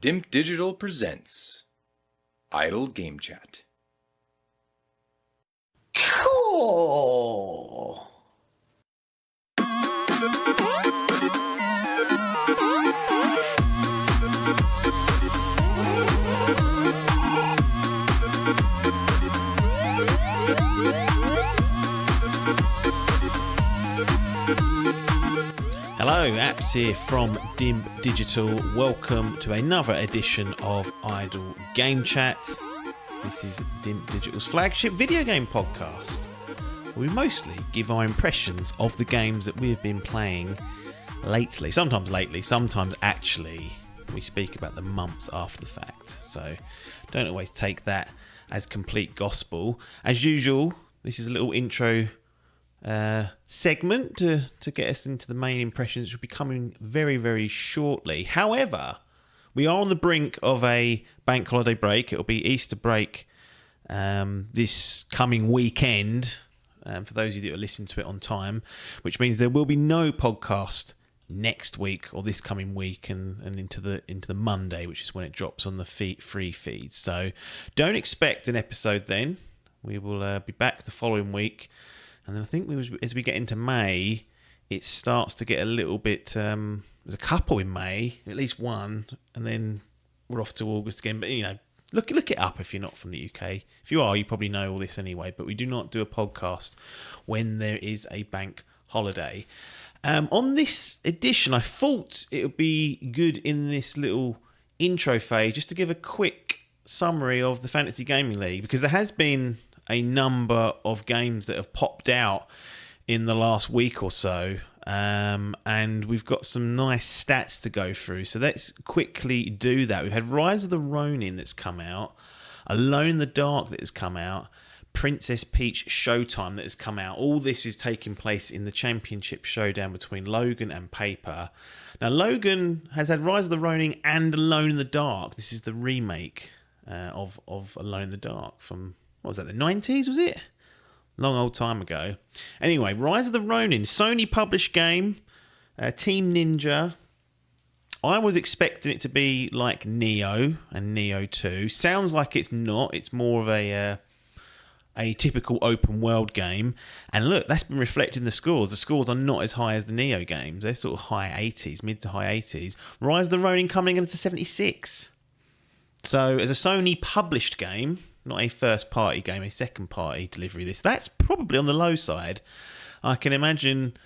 Dimp Digital presents Idle Game Chat. Cool. Hello, Apps here from Dimp Digital. Welcome to another edition of Idle Game Chat. This is Dimp Digital's flagship video game podcast. We mostly give our impressions of the games that we have been playing lately. Sometimes actually we speak about the months after the fact. So don't always take that as complete gospel. As usual, this is a little intro segment to get us into the main impressions, which will be coming very, very shortly. However, we are on the brink of a bank holiday break. It'll be Easter break this coming weekend, for those of you that are listening to it on time, which means there will be no podcast next week or this coming week and into the Monday, which is when it drops on the free feed. So don't expect an episode then. We will be back the following week. And then I think as we get into May, it starts to get a little bit... there's a couple in May, at least one, and then we're off to August again. But, you know, look it up if you're not from the UK. If you are, you probably know all this anyway. But we do not do a podcast when there is a bank holiday. On this edition, I thought it would be good in this little intro phase just to give a quick summary of the Fantasy Gaming League, because there has been a number of games that have popped out in the last week or so, and we've got some nice stats to go through, so let's quickly do that. We've had Rise of the Ronin that's come out, Alone in the Dark that has come out, Princess Peach Showtime that has come out. All this is taking place in the championship showdown between Logan and Paper. Now, Logan has had Rise of the Ronin and Alone in the Dark. This is the remake of Alone in the Dark from... what was that, the 90s, was it? Long old time ago. Anyway, Rise of the Ronin, Sony published game, Team Ninja. I was expecting it to be like Neo and Neo 2. Sounds like it's not. It's more of a typical open world game. And look, that's been reflected in the scores. The scores are not as high as the Neo games. They're sort of high 80s, mid to high 80s. Rise of the Ronin coming in at 76. So as a Sony published game, not a first-party game, a second-party delivery. That's probably on the low side. I can imagine,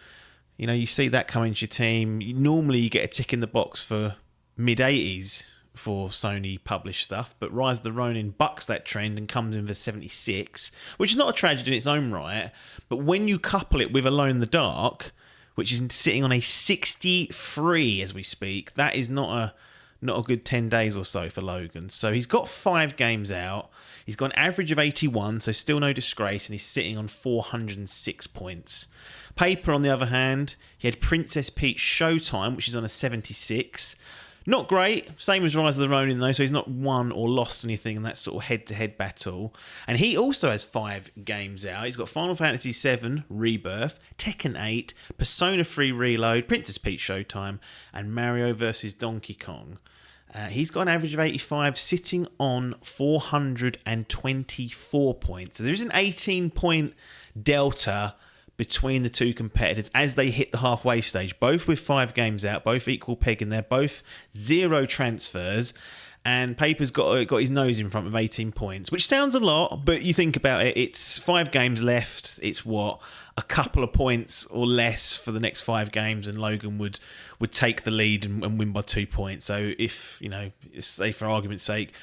you see that coming to your team. Normally you get a tick in the box for mid-80s for Sony-published stuff, but Rise of the Ronin bucks that trend and comes in for 76, which is not a tragedy in its own right, but when you couple it with Alone in the Dark, which is sitting on a 63 as we speak, that is not a good 10 days or so for Logan. So he's got 5 games out. He's got an average of 81, so still no disgrace, and he's sitting on 406 points. Paper, on the other hand, he had Princess Peach Showtime, which is on a 76. Not great, same as Rise of the Ronin though, so he's not won or lost anything in that sort of head-to-head battle. And he also has 5 games out. He's got Final Fantasy VII Rebirth, Tekken 8, Persona 3 Reload, Princess Peach Showtime, and Mario vs. Donkey Kong. He's got an average of 85, sitting on 424 points. So there's an 18-point delta between the two competitors as they hit the halfway stage, both with 5 games out, both equal peg in there, both 0 transfers, and Paper's got his nose in front of 18 points, which sounds a lot, but you think about it, it's 5 games left, it's what, a couple of points or less for the next 5 games, and Logan would take the lead and win by 2 points. So if, say for argument's sake,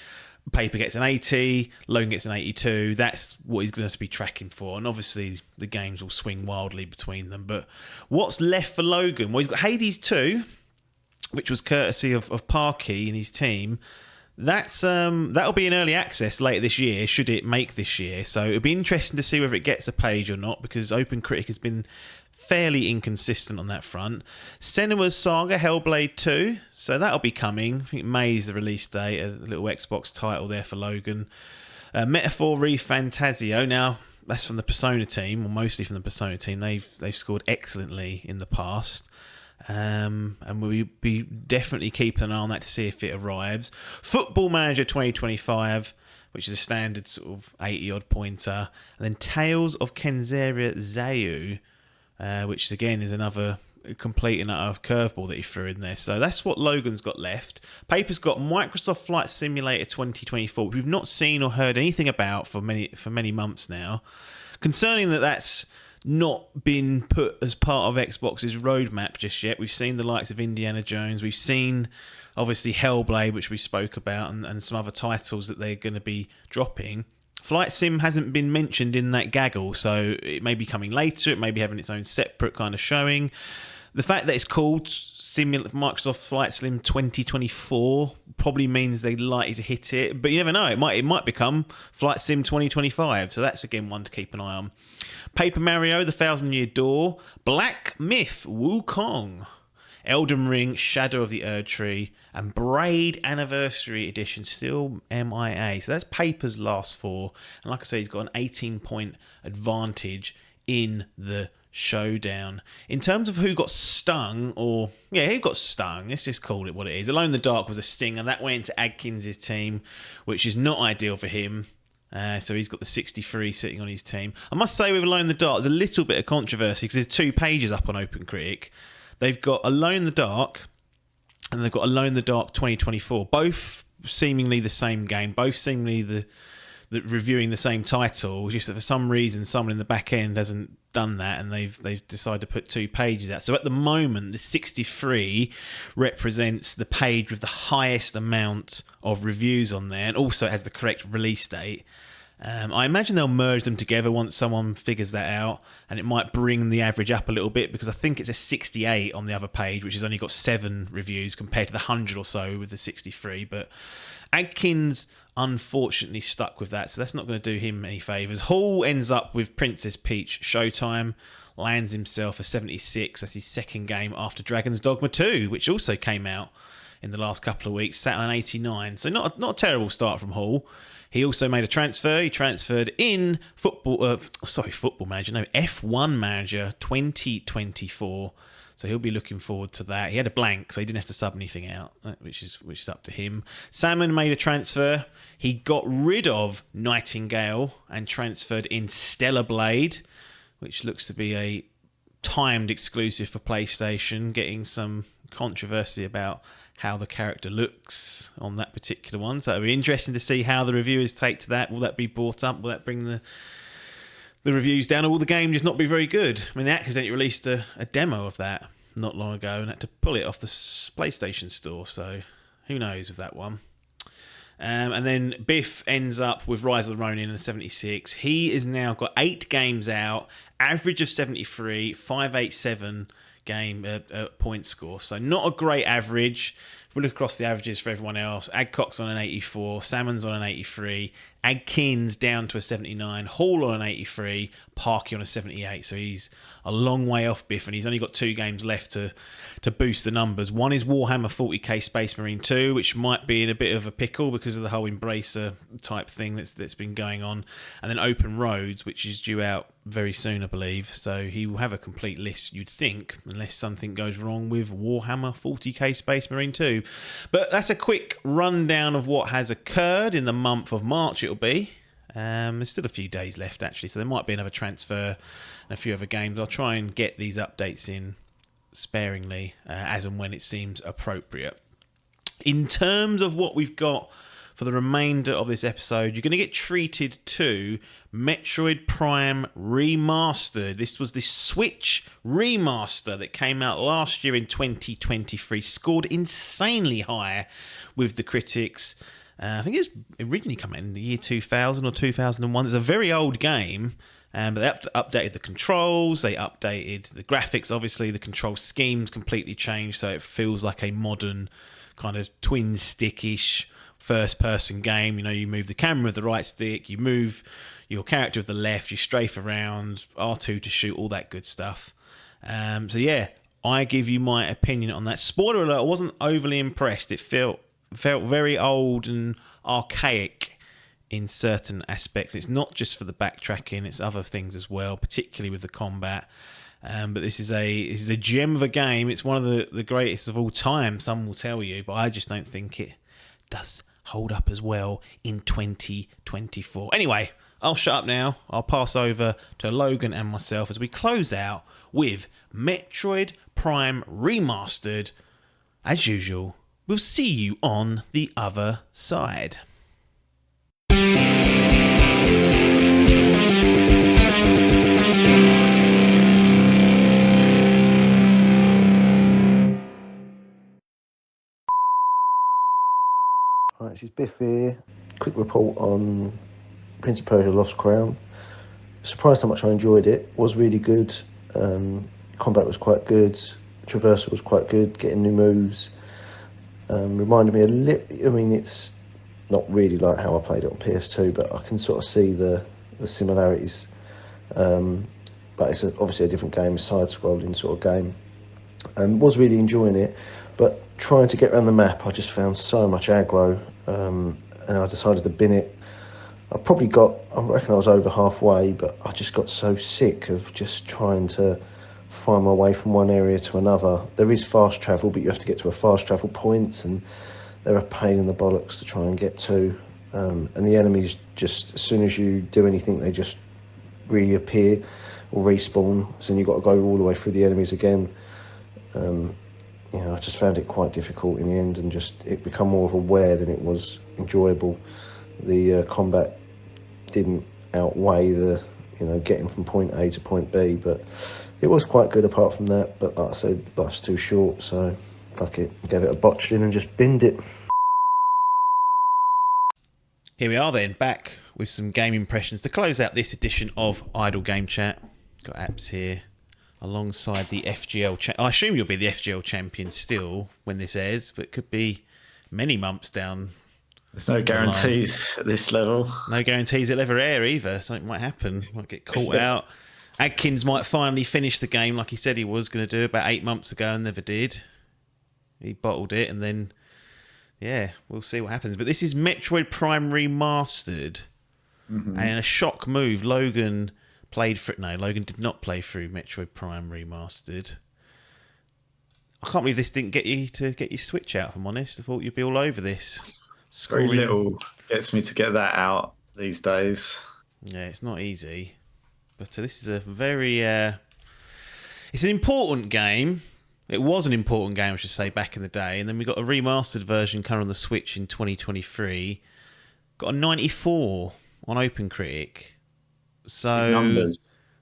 Paper gets an 80, Logan gets an 82, that's what he's going to be tracking for. And obviously the games will swing wildly between them. But what's left for Logan? Well, he's got Hades 2, which was courtesy of Parky and his team. That'll be in early access later this year, should it make this year. So it'll be interesting to see whether it gets a page or not, because OpenCritic has been fairly inconsistent on that front. Senua's Saga Hellblade 2, so that'll be coming. I think May is the release date, a little Xbox title there for Logan. Metaphor ReFantazio, now that's from the Persona team, or mostly from the Persona team. They've scored excellently in the past. And we'll be definitely keeping an eye on that to see if it arrives. Football Manager 2025, which is a standard sort of 80-odd pointer. And then Tales of Kenzeria Zayu, which again is another complete and utter curveball that he threw in there. So that's what Logan's got left. Paper's got Microsoft Flight Simulator 2024, which we've not seen or heard anything about for many months now. Concerning that's not been put as part of Xbox's roadmap just yet. We've seen the likes of Indiana Jones. We've seen, obviously, Hellblade, which we spoke about, and some other titles that they're going to be dropping. Flight Sim hasn't been mentioned in that gaggle, so it may be coming later. It may be having its own separate kind of showing. The fact that it's called Microsoft Flight Sim 2024 probably means they're likely to hit it, but you never know. It might become Flight Sim 2025, so that's again one to keep an eye on. Paper Mario: The Thousand Year Door, Black Myth: Wukong, Elden Ring: Shadow of the Erdtree, and Braid Anniversary Edition still MIA. So that's Paper's last four, and like I say, he's got an 18-point advantage in the showdown. In terms of who got stung, who got stung, let's just call it what it is. Alone in the Dark was a stinger. That went into Adkins' team, which is not ideal for him. So he's got the 63 sitting on his team. I must say with Alone in the Dark, there's a little bit of controversy because there's 2 pages up on OpenCritic. They've got Alone in the Dark and they've got Alone in the Dark 2024. Both seemingly the same game, both seemingly the reviewing the same title, just that for some reason someone in the back end hasn't done that and they've decided to put 2 pages out. So at the moment, the 63 represents the page with the highest amount of reviews on there, and also it has the correct release date. I imagine they'll merge them together once someone figures that out, and it might bring the average up a little bit, because I think it's a 68 on the other page, which has only got 7 reviews compared to the 100 or so with the 63. But Adkins unfortunately stuck with that, so that's not going to do him any favours. Hall ends up with Princess Peach Showtime, lands himself a 76. That's his second game after Dragon's Dogma 2, which also came out in the last couple of weeks, sat on 89. So not a terrible start from Hall. He also made a transfer. He transferred in Football Manager, F1 Manager 2024. So he'll be looking forward to that. He had a blank, so he didn't have to sub anything out, which is up to him. Salmon made a transfer. He got rid of Nightingale and transferred in Stellar Blade, which looks to be a timed exclusive for PlayStation, getting some controversy about how the character looks on that particular one. So it'll be interesting to see how the reviewers take to that. Will that be brought up? Will that bring the reviews down, or will the game just not be very good? I mean, they accidentally released a demo of that not long ago and had to pull it off the PlayStation Store, so who knows with that one. And then Biff ends up with Rise of the Ronin in 76. He has now got 8 games out, average of 73, 587 game point score. So not a great average. If we look across the averages for everyone else, Adcock's on an 84, Salmon's on an 83, Adkins down to a 79, Hall on an 83, Parky on a 78. So he's a long way off Biff, and he's only got 2 games left to boost the numbers. One is Warhammer 40k Space Marine 2, which might be in a bit of a pickle because of the whole Embracer type thing that's been going on. And then Open Roads, which is due out very soon, I believe. So he will have a complete list, you'd think, unless something goes wrong with Warhammer 40k Space Marine 2. But that's a quick rundown of what has occurred in the month of March, it'll be. There's still a few days left, actually, so there might be another transfer and a few other games. I'll try and get these updates in sparingly as and when it seems appropriate. In terms of what we've got for the remainder of this episode, you're going to get treated to Metroid Prime Remastered. This was the Switch remaster that came out last year in 2023, scored insanely high with the critics. I think it originally came out in the year 2000 or 2001. It's a very old game, but they updated the controls, they updated the graphics, obviously the control scheme's completely changed, so it feels like a modern kind of twin stickish first-person game. You know, you move the camera with the right stick, you move your character with the left, you strafe around, R2 to shoot, all that good stuff. So yeah, I give you my opinion on that. Spoiler alert, I wasn't overly impressed. It felt very old and archaic in certain aspects. It's not just for the backtracking, it's other things as well, particularly with the combat. But this is a gem of a game. It's one of the greatest of all time, some will tell you, but I just don't think it does hold up as well in 2024. Anyway, I'll shut up now. I'll pass over to Logan and myself as we close out with Metroid Prime Remastered. As usual, we'll see you on the other side. Right, she's Biff here. Quick report on Prince of Persia Lost Crown. Surprised how much I enjoyed it. Was really good. Combat was quite good. Traversal was quite good. Getting new moves. Reminded me a little. I mean, it's not really like how I played it on PS2, but I can sort of see the similarities. But it's obviously a different game, a side-scrolling sort of game. Was really enjoying it, but trying to get around the map, I just found so much aggro, and I decided to bin it. I reckon I was over halfway, but I just got so sick of just trying to find my way from one area to another. There is fast travel, but you have to get to a fast travel point, and they're a pain in the bollocks to try and get to. And the enemies, just as soon as you do anything, they just reappear or respawn, so then you've got to go all the way through the enemies again. I just found it quite difficult in the end, and it became more of a wear than it was enjoyable. The combat didn't outweigh the getting from point A to point B, but it was quite good apart from that. But like I said, life's too short, so fuck it, gave it a botched in and just binned it. Here we are then, back with some game impressions to close out this edition of Idle Game Chat. Got apps here alongside the FGL. I assume you'll be the FGL champion still when this airs, but it could be many months down. There's no guarantees at this level. No guarantees it'll ever air either. Something might happen. Might get caught out. Adkins might finally finish the game like he said he was going to do about 8 months ago and never did. He bottled it, and then, yeah, we'll see what happens. But this is Metroid Prime Remastered. Mm-hmm. And in a shock move, Logan did not play through Metroid Prime Remastered. I can't believe this didn't get you to get your Switch out, if I'm honest. I thought you'd be all over this. Very little gets me to get that out these days. Yeah, it's not easy. But this is a very... it's an important game. It was an important game, I should say, back in the day. And then we got a remastered version coming on the Switch in 2023. Got a 94 on OpenCritic. So numbers.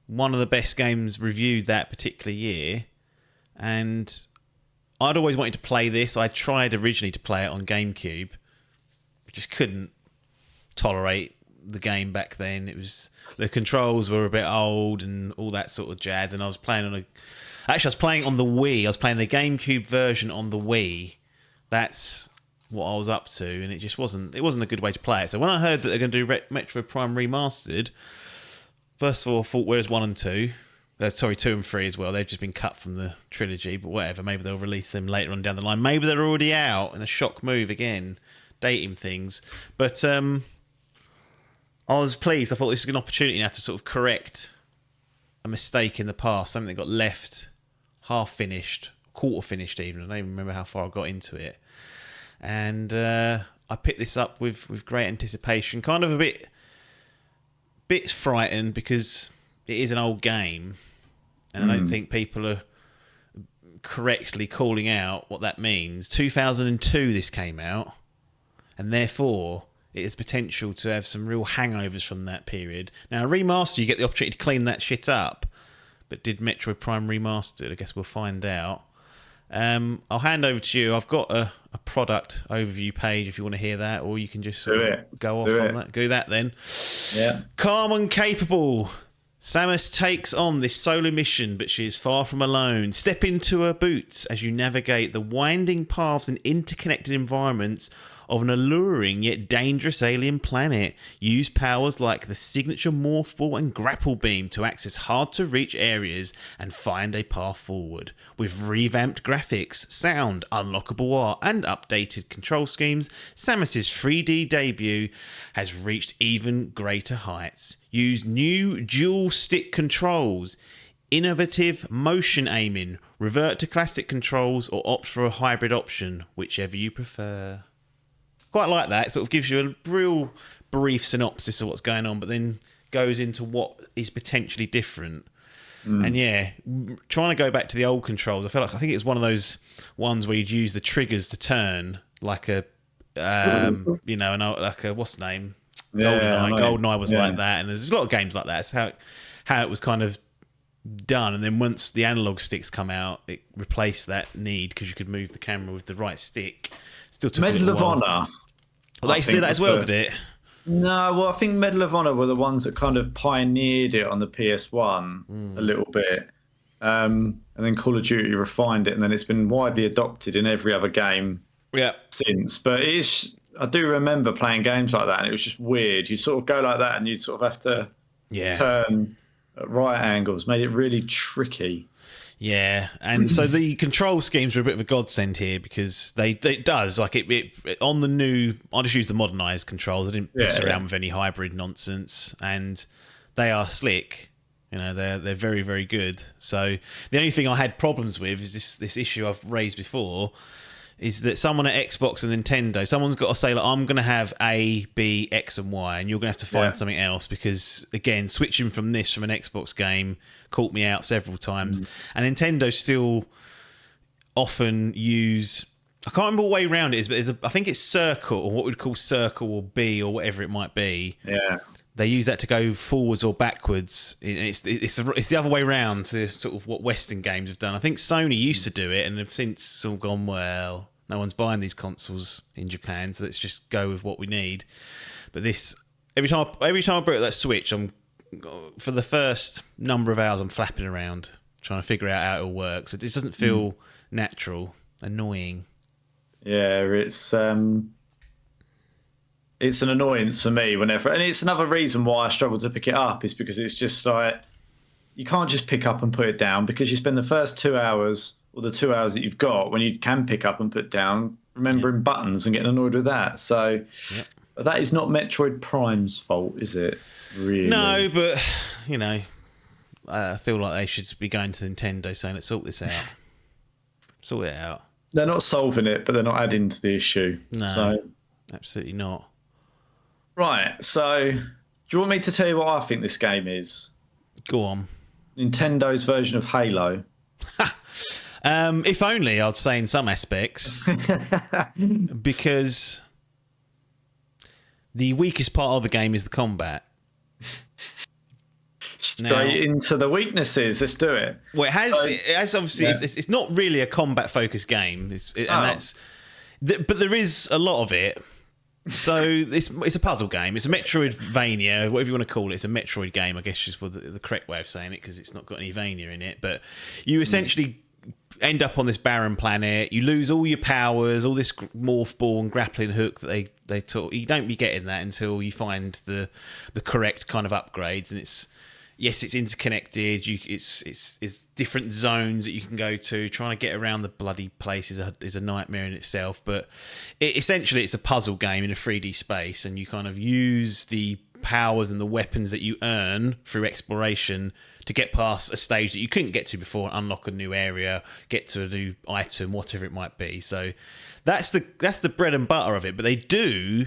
One of the best games reviewed that particular year. And I'd always wanted to play this. I tried originally to play it on GameCube. Just couldn't tolerate the game back then. The controls were a bit old and all that sort of jazz. And I was playing on I was playing on the Wii. I was playing the GameCube version on the Wii. That's what I was up to, and it wasn't a good way to play it. So when I heard that they're going to do Metroid Prime Remastered, first of all, I thought, where's 1 and 2? 2 and 3 as well. They've just been cut from the trilogy, but whatever. Maybe they'll release them later on down the line. Maybe they're already out in a shock move again, dating things. But I was pleased. I thought this was an opportunity now to sort of correct a mistake in the past, something that got left half finished, quarter finished even. I don't even remember how far I got into it. And I picked this up with great anticipation. Kind of a bit frightened because it is an old game. And I don't think people are correctly calling out what that means. 2002 this came out. And therefore, it has potential to have some real hangovers from that period. Now, a remaster, you get the opportunity to clean that shit up. But did Metroid Prime Remastered? I guess we'll find out. I'll hand over to you. I've got a product overview page if you want to hear that, or you can just go off on that. Do that then. Yeah. Calm and capable, Samus takes on this solo mission, but she is far from alone. Step into her boots as you navigate the winding paths and interconnected environments of an alluring yet dangerous alien planet. Use powers like the signature Morph Ball and Grapple Beam to access hard-to-reach areas and find a path forward. With revamped graphics, sound, unlockable art, and updated control schemes, Samus's 3D debut has reached even greater heights. Use new dual-stick controls innovative motion aiming. Revert to classic controls or opt for a hybrid option, whichever you prefer. Quite like that. It sort of gives you a real brief synopsis of what's going on, but then goes into what is potentially different. And yeah, trying to go back to the old controls, I think it's one of those ones where you'd use the triggers to turn like a, like a, what's the name? GoldenEye. GoldenEye was like that, and there's a lot of games like that. It's how it was kind of done, and then once the analog sticks come out, it replaced that need because you could move the camera with the right stick. Still took Medal of Honor. Well, they used to do that as well, did it? No, well, I think Medal of Honor were the ones that kind of pioneered it on the PS1 a little bit. And then Call of Duty refined it, and then it's been widely adopted in every other game since. But I do remember playing games like that, and it was just weird. You sort of go like that, and you'd sort of have to turn at right angles. Made it really tricky. Yeah, and so the control schemes are a bit of a godsend here because it does like it on the new. I just use the modernised controls. I didn't piss around with any hybrid nonsense, and they are slick. You know, they're very, very good. So the only thing I had problems with is this issue I've raised before. Is that someone at Xbox and Nintendo, someone's got to say, like, I'm going to have A, B, X, and Y, and you're going to have to find something else because, again, switching from an Xbox game caught me out several times. And Nintendo still often use... I can't remember what way around it is, but I think it's circle, or what we'd call circle or B, or whatever it might be. Yeah. They use that to go forwards or backwards. And it's the other way around to sort of what Western games have done. I think Sony used to do it, and have since sort of gone, well... No one's buying these consoles in Japan, so let's just go with what we need. But this, every time I bring up that Switch, for the first number of hours, I'm flapping around trying to figure out how it all works. It just doesn't feel natural, annoying. Yeah, it's an annoyance for me whenever, and it's another reason why I struggle to pick it up is because it's just like you can't just pick up and put it down because you spend the first 2 hours. Or the 2 hours that you've got when you can pick up and put down, remembering buttons and getting annoyed with that. So but that is not Metroid Prime's fault, is it? Really? No, but, you know, I feel like they should be going to Nintendo saying, let's sort this out. Sort it out. They're not solving it, but they're not adding to the issue. No, absolutely not. Right, so do you want me to tell you what I think this game is? Go on. Nintendo's version of Halo. If only, I'd say in some aspects, because the weakest part of the game is the combat. Straight into the weaknesses. Let's do it. Well, it has obviously. Yeah. It's not really a combat-focused game, but there is a lot of it. So it's a puzzle game. It's a Metroidvania, whatever you want to call it. It's a Metroid game, I guess, is the correct way of saying it, because it's not got any Vania in it. But you essentially end up on this barren planet. You lose all your powers, all this morph ball and grappling hook that they taught. You don't be getting that until you find the correct kind of upgrades. And it's interconnected. It's different zones that you can go to. Trying to get around the bloody place is a nightmare in itself. But essentially, it's a puzzle game in a 3D space, and you kind of use the powers and the weapons that you earn through exploration to get past a stage that you couldn't get to before, unlock a new area, get to a new item, whatever it might be. So that's the bread and butter of it. But they do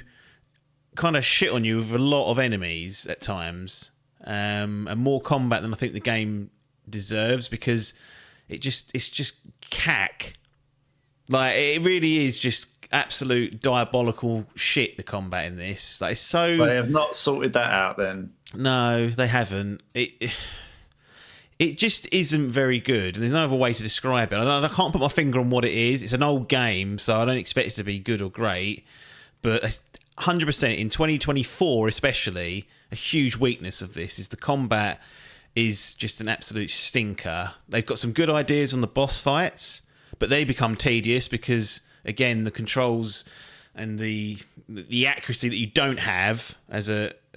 kind of shit on you with a lot of enemies at times. And more combat than I think the game deserves, because it's just cack. Like, it really is just absolute diabolical shit, the combat in this. Like, it's so... They have not sorted that out then. No, they haven't. It just isn't very good, and there's no other way to describe it. I can't put my finger on what it is. It's an old game, so I don't expect it to be good or great, but 100% in 2024 especially, a huge weakness of this is the combat is just an absolute stinker. They've got some good ideas on the boss fights, but they become tedious because, again, the controls and the accuracy that you don't have as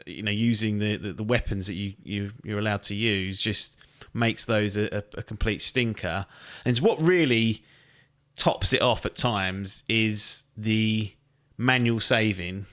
using the weapons that you're allowed to use just makes those a complete stinker. And what really tops it off at times is the manual saving.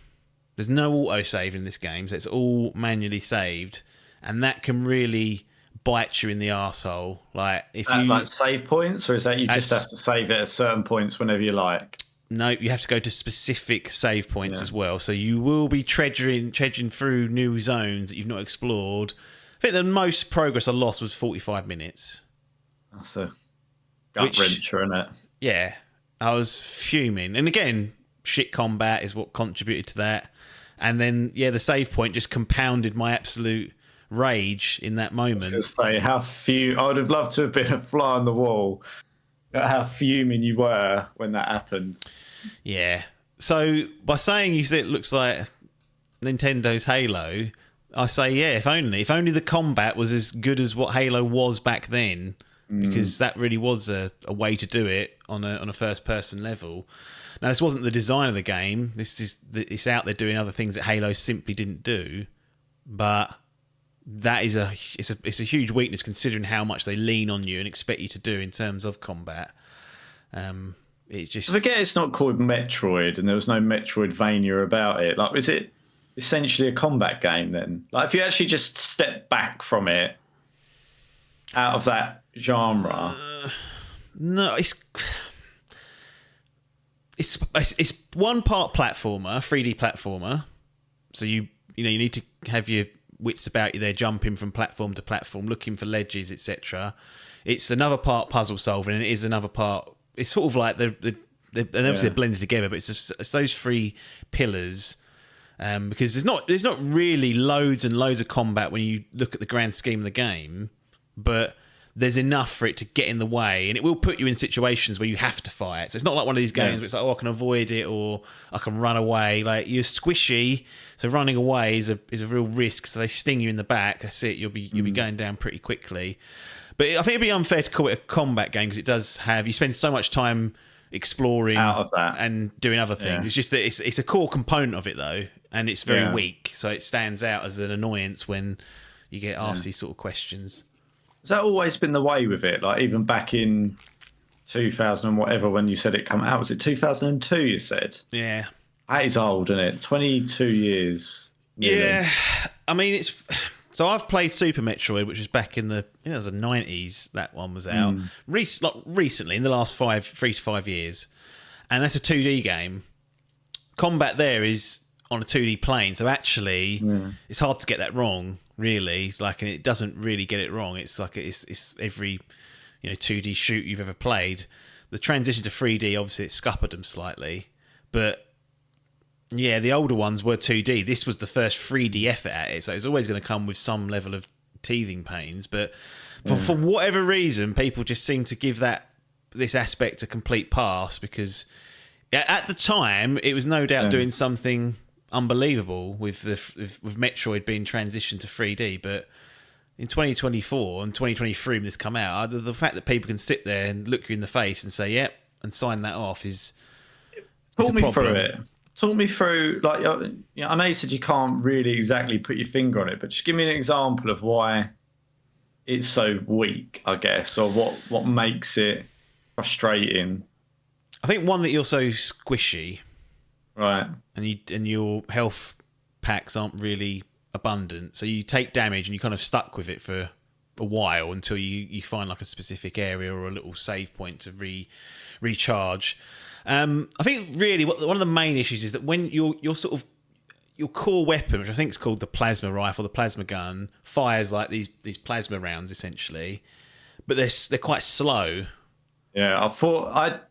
There's no auto save in this game, so it's all manually saved, and that can really bites you in the arsehole. Like if you like save points, or is that you just have to save it at certain points whenever you like? No, you have to go to specific save points as well. So you will be trudging through new zones that you've not explored. I think the most progress I lost was 45 minutes. That's a gut wrencher, isn't it? Yeah, I was fuming. And again, shit combat is what contributed to that. And then, the save point just compounded my absolute rage in that moment. I was going to say, I would have loved to have been a fly on the wall at how fuming you were when that happened. Yeah. So by saying you said it looks like Nintendo's Halo, I say, if only the combat was as good as what Halo was back then, because that really was a way to do it on a first person level. Now, this wasn't the design of the game. It's out there doing other things that Halo simply didn't do, but that is it's a huge weakness considering how much they lean on you and expect you to do in terms of combat. It's just, I forget it's not called Metroid, and there was no Metroidvania about it. Like, is it essentially a combat game then? Like, if you actually just step back from it, out of that genre. No, it's one part platformer, 3D platformer. So you need to have your wits about you there, jumping from platform to platform, looking for ledges, etc. It's another part puzzle solving, and it is another part. It's sort of like they're obviously blended together, but it's those three pillars. Because there's not really loads and loads of combat when you look at the grand scheme of the game, but there's enough for it to get in the way, and it will put you in situations where you have to fight. So it's not like one of these games where it's like, I can avoid it or I can run away. Like, you're squishy, so running away is a real risk. So they sting you in the back. That's it. You'll be going down pretty quickly. But I think it'd be unfair to call it a combat game because it does have, you spend so much time exploring out of that and doing other things. Yeah. It's just that it's a core component of it though, and it's very weak. So it stands out as an annoyance when you get asked these sort of questions. Has that always been the way with it? Like, even back in 2000 and whatever, when you said it come out, was it 2002 you said? Yeah. That is old, isn't it? 22 years. Nearly. Yeah. I mean, so I've played Super Metroid, which was back in the 90s. That one was out. Recently, in the last 3 to 5 years. And that's a 2D game. Combat there is on a 2D plane. So actually, it's hard to get that wrong. Really, like, and it doesn't really get it wrong. It's like it's every 2D shoot you've ever played. The transition to 3D, obviously, it scuppered them slightly, but the older ones were 2D. This was the first 3D effort at it, so it's always going to come with some level of teething pains. But for whatever reason, people just seem to give this aspect a complete pass because at the time it was no doubt doing something unbelievable with Metroid being transitioned to 3D, but in 2024 and 2023 when this come out, the fact that people can sit there and look you in the face and say yep and sign that off is talk me through it. Talk me through, like, I know you said you can't really exactly put your finger on it, but just give me an example of why it's so weak, I guess, or what makes it frustrating. I think one, that you're so squishy. Right. And your health packs aren't really abundant, so you take damage and you're kind of stuck with it for a while until you find like a specific area or a little save point to recharge. I think really one of the main issues is that when your sort of your core weapon, which I think is called the plasma rifle, the plasma gun, fires like these plasma rounds essentially, but they're quite slow. Yeah,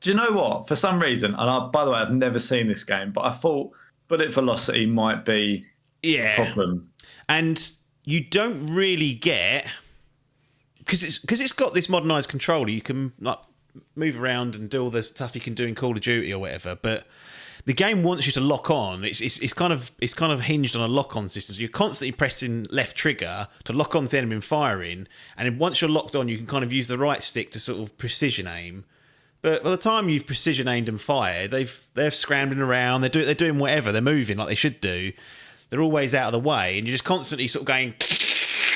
do you know what? For some reason, and by the way, I've never seen this game, but I thought bullet velocity might be a problem. And you don't really get, because it's got this modernised controller, you can like move around and do all the stuff you can do in Call of Duty or whatever, but the game wants you to lock on. It's kind of hinged on a lock-on system. So you're constantly pressing left trigger to lock on the enemy and firing, and then once you're locked on, you can kind of use the right stick to sort of precision aim. But by the time you've precision aimed and fired, they're scrambling around. They're doing whatever. They're moving like they should do. They're always out of the way, and you're just constantly sort of going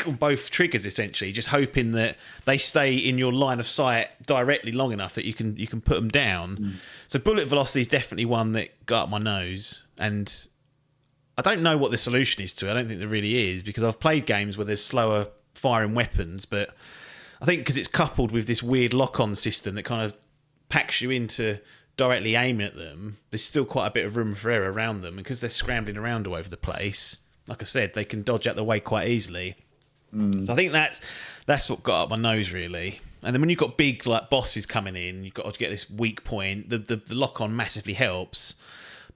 on both triggers, essentially, just hoping that they stay in your line of sight directly long enough that you can put them down. So bullet velocity is definitely one that got up my nose, and I don't know what the solution is to it. I don't think there really is, because I've played games where there's slower firing weapons, but I think because it's coupled with this weird lock-on system that kind of packs you into directly aiming at them, there's still quite a bit of room for error around them, and because they're scrambling around all over the place, like I said, they can dodge out the way quite easily. So I think that's what got up my nose, really. And then when you've got big like bosses coming in, you've got to get this weak point. The lock-on massively helps,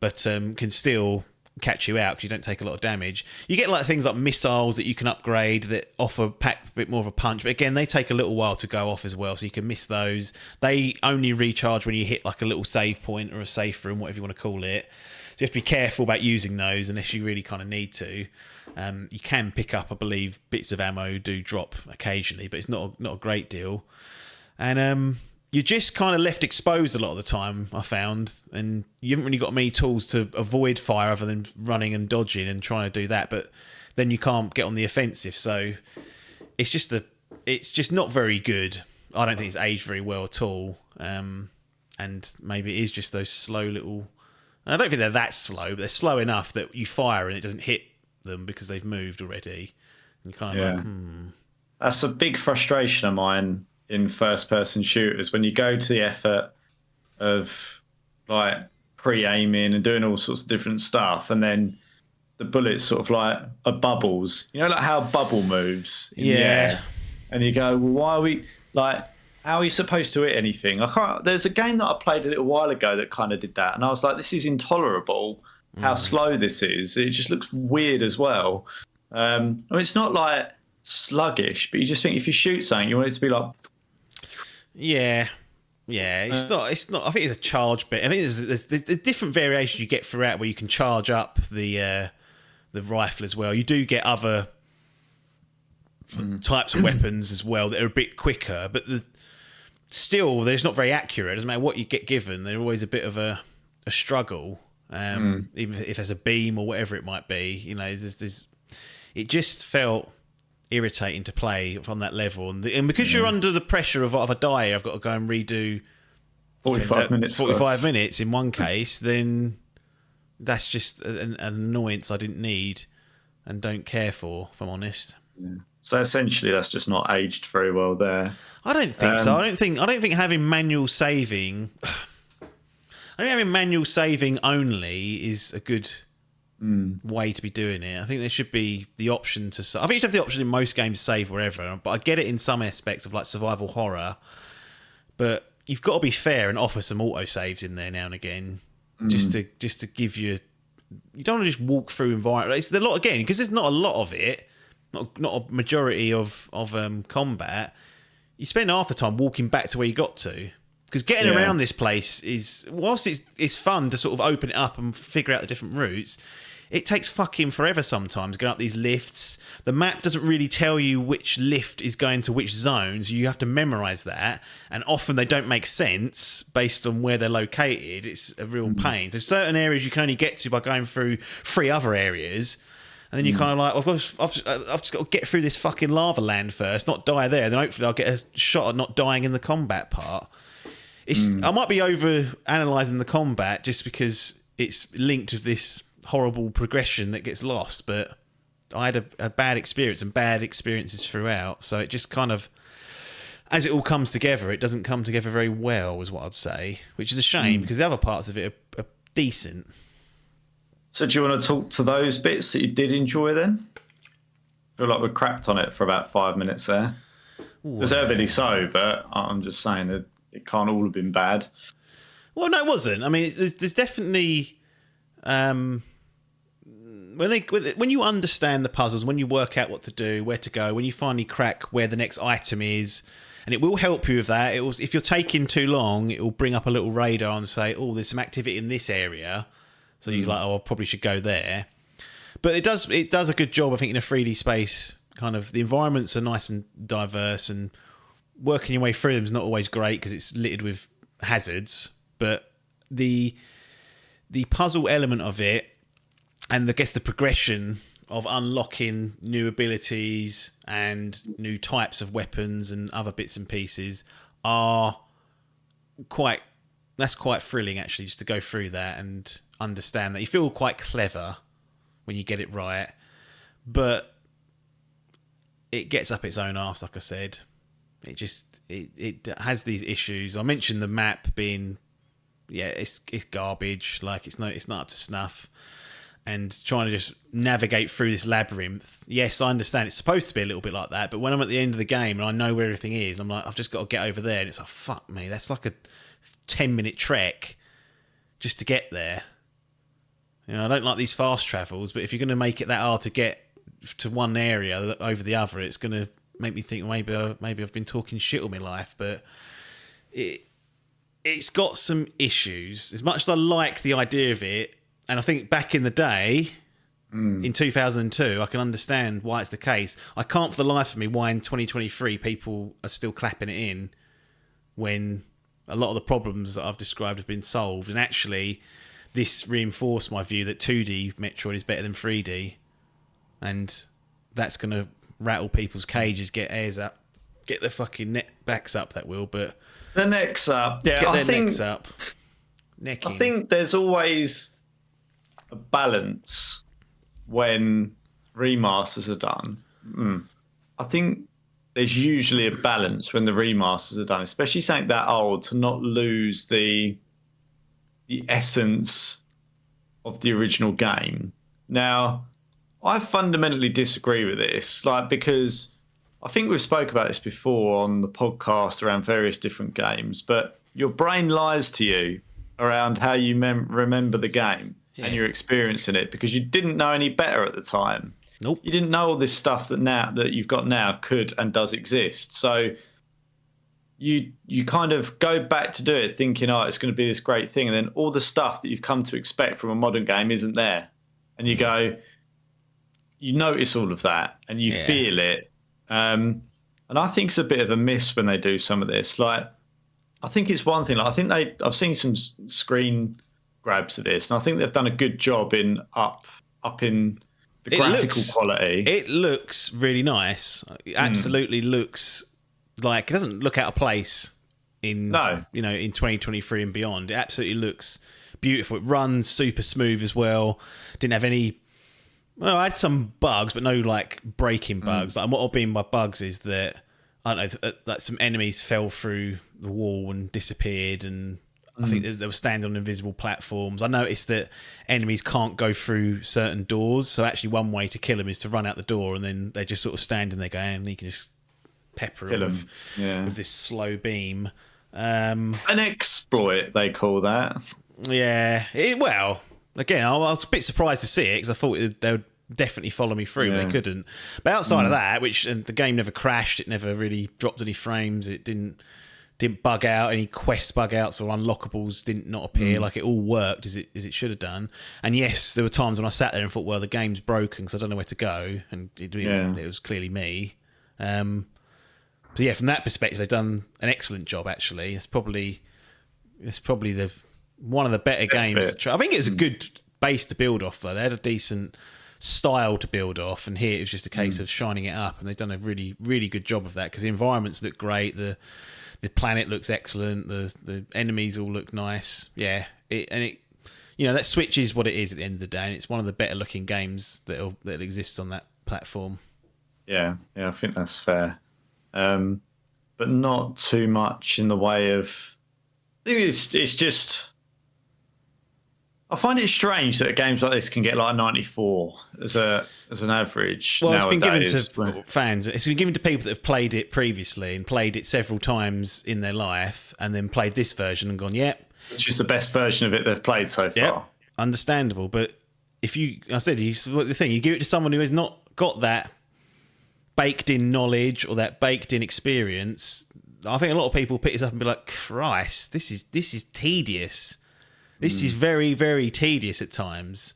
but can still catch you out because you don't take a lot of damage. You get like things like missiles that you can upgrade that pack a bit more of a punch, but again, they take a little while to go off as well, so you can miss those. They only recharge when you hit like a little save point or a safe room, whatever you want to call it. So you have to be careful about using those unless you really kind of need to. You can pick up, I believe, bits of ammo do drop occasionally, but it's not a great deal. And you're just kind of left exposed a lot of the time, I found, and you haven't really got many tools to avoid fire other than running and dodging and trying to do that, but then you can't get on the offensive, so it's just not very good. I don't think it's aged very well at all, and maybe it is just those slow little... I don't think they're that slow, but they're slow enough that you fire and it doesn't hit them because they've moved already. And you kind of like, That's a big frustration of mine in first-person shooters, when you go to the effort of like pre-aiming and doing all sorts of different stuff, and then the bullets sort of like are bubbles. You know, like how a bubble moves in the air, and you go, well, why are we like? How are you supposed to hit anything? There's a game that I played a little while ago that kind of did that, and I was like, this is intolerable. How slow this is. It just looks weird as well. I mean, it's not like sluggish, but you just think if you shoot something, you want it to be like. Yeah. It's not. I think it's a charge bit. I think there's different variations you get throughout where you can charge up the rifle as well. You do get other types of weapons as well that are a bit quicker, but still they're just not very accurate. It doesn't matter what you get given; they're always a bit of a struggle. Even if there's a beam or whatever it might be, you know, it just felt irritating to play on that level, and because you're under the pressure of, if I die, I've got to go and redo 45 minutes in one case, then that's just an annoyance I didn't need and don't care for, if I'm honest. So essentially that's just not aged very well there. I don't think so. I don't think having manual saving only is a good way to be doing it. I think there should be the option to... I think you should have the option in most games to save wherever, but I get it in some aspects of like survival horror, but you've got to be fair and offer some auto-saves in there now and again, just to give you... You don't want to just walk through environment. It's a lot, again, because there's not a lot of it, not a majority of combat. You spend half the time walking back to where you got to. Because getting around this place is, whilst it's fun to sort of open it up and figure out the different routes, it takes fucking forever sometimes going up these lifts. The map doesn't really tell you which lift is going to which zones. You have to memorise that, and often they don't make sense based on where they're located. It's a real pain. So certain areas you can only get to by going through 3 other areas, and then you're kind of like, I've just got to get through this fucking lava land first, not die there, then hopefully I'll get a shot at not dying in the combat part. I might be over analysing the combat just because it's linked with this horrible progression that gets lost, but I had a bad experience and bad experiences throughout, so it just kind of, as it all comes together, it doesn't come together very well, is what I'd say, which is a shame because the other parts of it are decent. So do you want to talk to those bits that you did enjoy then? I feel like we crapped on it for about 5 minutes there. Deservedly so, but I'm just saying that it can't all have been bad. Well, no, it wasn't. I mean, there's definitely... when you understand the puzzles, when you work out what to do, where to go, when you finally crack where the next item is, and it will help you with that. If you're taking too long, it will bring up a little radar and say, "Oh, there's some activity in this area," so you're like, "Oh, I probably should go there." But it does a good job, I think, in a 3D space. Kind of the environments are nice and diverse, and working your way through them is not always great because it's littered with hazards. But the puzzle element of it, and I guess the progression of unlocking new abilities and new types of weapons and other bits and pieces that's quite thrilling, actually, just to go through that and understand that. You feel quite clever when you get it right, but it gets up its own arse, like I said. It has these issues. I mentioned the map being, it's garbage. Like it's not up to snuff. And trying to just navigate through this labyrinth. Yes, I understand it's supposed to be a little bit like that, but when I'm at the end of the game and I know where everything is, I'm like, I've just got to get over there, and it's like, fuck me, that's like a 10-minute trek just to get there. You know, I don't like these fast travels, but if you're going to make it that hard to get to one area over the other, it's going to make me think maybe I've been talking shit all my life. But it's got some issues. As much as I like the idea of it, and I think back in the day, in 2002, I can understand why it's the case. I can't for the life of me why in 2023 people are still clapping it in when a lot of the problems that I've described have been solved. And actually, this reinforced my view that 2D Metroid is better than 3D. And that's going to rattle people's cages, get airs up, get their fucking backs up, that will. But the necks up. Yeah, get their necks up. Necking. I think there's always a balance when remasters are done. I think there's usually a balance when the remasters are done, especially something that old, to not lose the essence of the original game. Now, I fundamentally disagree with this, because I think we've spoke about this before on the podcast around various different games, but your brain lies to you around how you remember the game. Yeah. And you're experiencing it because you didn't know any better at the time. Nope. You didn't know all this stuff that you've got now could and does exist. So you kind of go back to do it thinking, oh, it's going to be this great thing. And then all the stuff that you've come to expect from a modern game isn't there. And you go, you notice all of that and you feel it. And I think it's a bit of a miss when they do some of this. Like, I think it's one thing. Like, I've seen some screen grabs of this, and I think they've done a good job in upping the graphical quality. It looks really nice. It absolutely looks like it doesn't look out of place in in 2023 and beyond. It absolutely looks beautiful. It runs super smooth as well. Didn't have any. Well, I had some bugs, but no like breaking bugs. Like, what I mean by bugs is that I don't know, like some enemies fell through the wall and disappeared, and I think they were standing on invisible platforms. I noticed that enemies can't go through certain doors, so actually one way to kill them is to run out the door, and then they just sort of stand in there going, and you can just pepper them with this slow beam. An exploit, they call that. Yeah. Well, again, I was a bit surprised to see it because I thought they would definitely follow me through, but they couldn't. But outside of that, the game never crashed, it never really dropped any frames, it didn't bug out, any quest bug outs or unlockables didn't not appear. Like, it all worked as it should have done. And yes, there were times when I sat there and thought, well, the game's broken because I don't know where to go, and it was clearly me. So yeah, from that perspective, they've done an excellent job. Actually, it's probably one of the better games. I think it was a good base to build off, though. They had a decent style to build off, and here it was just a case of shining it up, and they've done a really, really good job of that because the environments look great. The planet looks excellent. The enemies all look nice. Yeah, that Switch is what it is at the end of the day, and it's one of the better looking games that exists on that platform. Yeah, I think that's fair, but not too much in the way of. I think it's just. I find it strange that games like this can get like a 94 as an average. Well, it's nowadays. Been given to fans. It's been given to people that have played it previously and played it several times in their life, and then played this version and gone, "Yep." Which is the best version of it they've played so far. Yep. Understandable, but the thing, you give it to someone who has not got that baked-in knowledge or that baked-in experience. I think a lot of people pick this up and be like, "Christ, this is tedious." This is very, very tedious at times.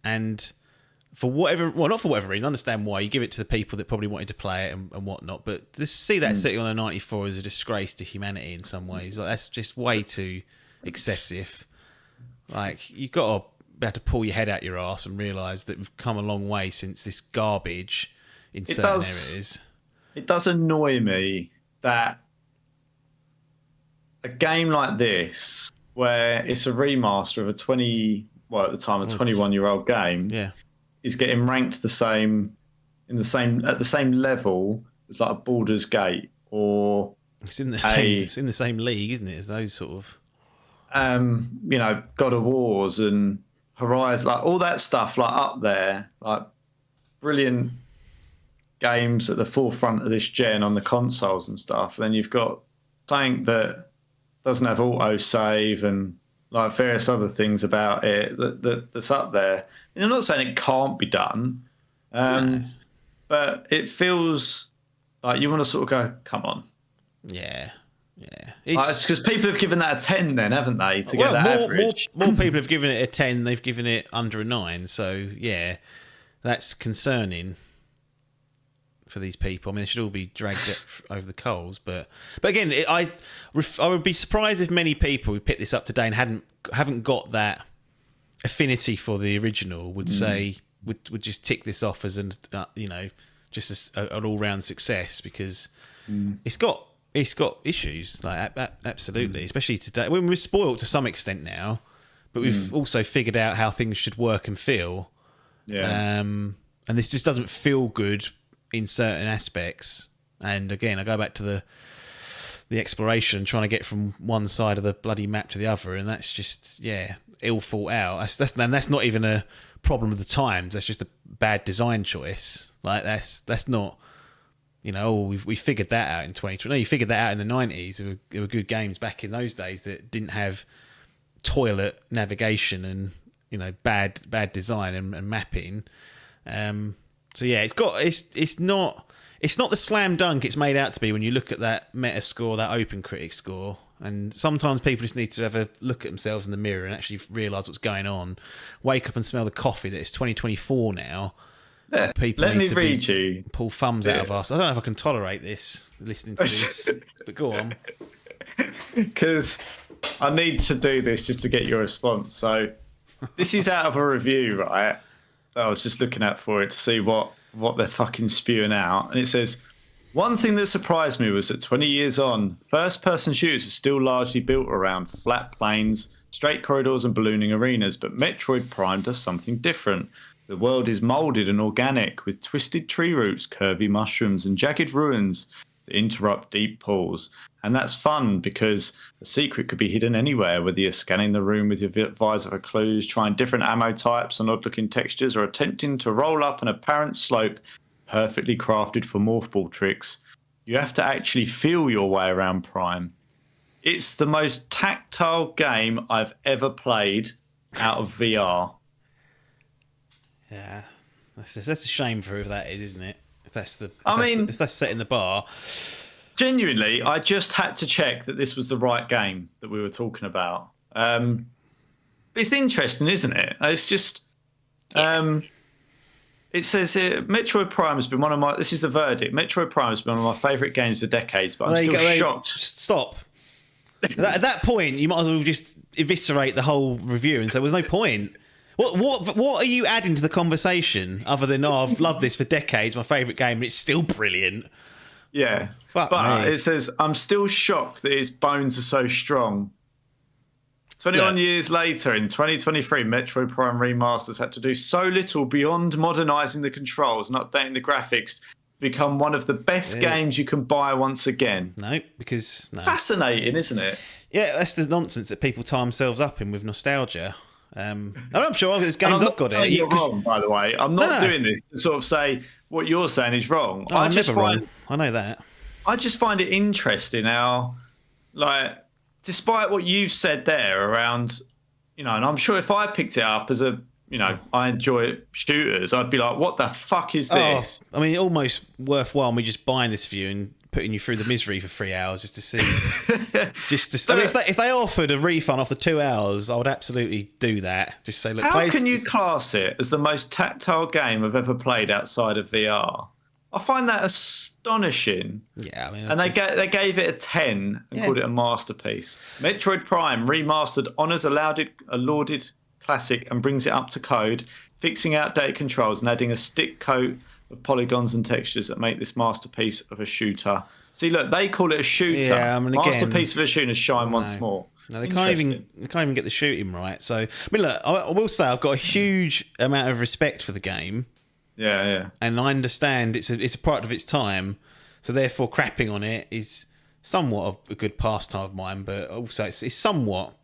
And not for whatever reason, I understand why. You give it to the people that probably wanted to play it and whatnot. But to see that sitting on a 94 is a disgrace to humanity in some ways. Like, that's just way too excessive. Like, you've got to be able to pull your head out your arse and realise that we've come a long way since this garbage in certain areas. It does annoy me that a game like this, where it's a remaster of a 21-year-old game, is getting ranked the same in the same at the same level as like a Baldur's Gate or it's in the same league, isn't it? As those sort of God of Wars and Horizon, like all that stuff, like up there, like brilliant games at the forefront of this gen on the consoles and stuff. Then you've got something that doesn't have auto save and like various other things about it that's up there. And I'm not saying it can't be done, but it feels like you want to sort of go, come on. Yeah. It's because people have given that a 10 then, haven't they, to get that average? More people have given it a 10, they've given it under a 9. So, yeah, that's concerning for these people. I mean, they should all be dragged over the coals. But again, I would be surprised if many people who picked this up today and haven't got that affinity for the original would say, would just tick this off as an all-round success, because it's got issues, like absolutely, especially today when we're spoiled to some extent now, but we've also figured out how things should work and feel. And this just doesn't feel good in certain aspects. And again, I go back to the exploration, trying to get from one side of the bloody map to the other, and that's just ill thought out. That's not even a problem of the times. That's just a bad design choice. Like that's not. We figured that out in 2020. No, you figured that out in the 90s. There were good games back in those days that didn't have toilet navigation and bad design and mapping. So yeah, it's not the slam dunk it's made out to be when you look at that meta score, that open critic score. And sometimes people just need to have a look at themselves in the mirror and actually realise what's going on. Wake up and smell the coffee that it's 2024 now. People Let me read you. Pull thumbs out of us. I don't know if I can tolerate this, listening to this, but go on. Because I need to do this just to get your response. So this is out of a review, right? I was just looking out for it to see what they're fucking spewing out. And it says, one thing that surprised me was that 20 years on, first-person shooters are still largely built around flat plains, straight corridors and ballooning arenas, but Metroid Prime does something different. The world is moulded and organic, with twisted tree roots, curvy mushrooms, and jagged ruins that interrupt deep pools. And that's fun, because a secret could be hidden anywhere, whether you're scanning the room with your visor for clues, trying different ammo types and odd-looking textures, or attempting to roll up an apparent slope perfectly crafted for morph ball tricks. You have to actually feel your way around Prime. It's the most tactile game I've ever played out of VR. Yeah, that's a shame for whoever that is, isn't it? If that's setting the bar. Genuinely, I just had to check that this was the right game that we were talking about. It's interesting, isn't it? It's just, it says here, Metroid Prime has been this is the verdict. Metroid Prime has been one of my favourite games for decades, but I'm still shocked. Stop. At that point, you might as well just eviscerate the whole review and say, there's no point. What are you adding to the conversation other than, I've loved this for decades, my favourite game, and it's still brilliant? Yeah. Fuck but me. It says, I'm still shocked that its bones are so strong. 21 years later, in 2023, Metroid Prime Remastered had to do so little beyond modernising the controls and updating the graphics to become one of the best games you can buy once again. No, because... No. Fascinating, isn't it? Yeah, that's the nonsense that people tie themselves up in with nostalgia. I'm sure there's games I've got it. You're wrong, by the way. I'm not doing this to sort of say what you're saying is wrong. I'm never wrong. I know that. I just find it interesting how, like, despite what you've said there around, and I'm sure if I picked it up as I enjoy shooters, I'd be like, what the fuck is this? I mean, almost worthwhile me just buying this for you and putting you through the misery for 3 hours just to see. I mean, if they offered a refund after 2 hours, I would absolutely do that. Just say, look, how can you class it as the most tactile game I've ever played outside of VR? I find that astonishing. Yeah, I mean, and they gave it a 10 and called it a masterpiece. Metroid Prime Remastered honours a lauded classic and brings it up to code, fixing outdated controls and adding a stick coat of polygons and textures that make this masterpiece of a shooter. See, look, they call it a shooter. Yeah, I mean, again, masterpiece of a shooter, shine once more. No, they can't even get the shooting right. So, I mean, look, I will say I've got a huge amount of respect for the game. Yeah. And I understand it's a product of its time, so therefore crapping on it is somewhat a good pastime of mine, but also it's somewhat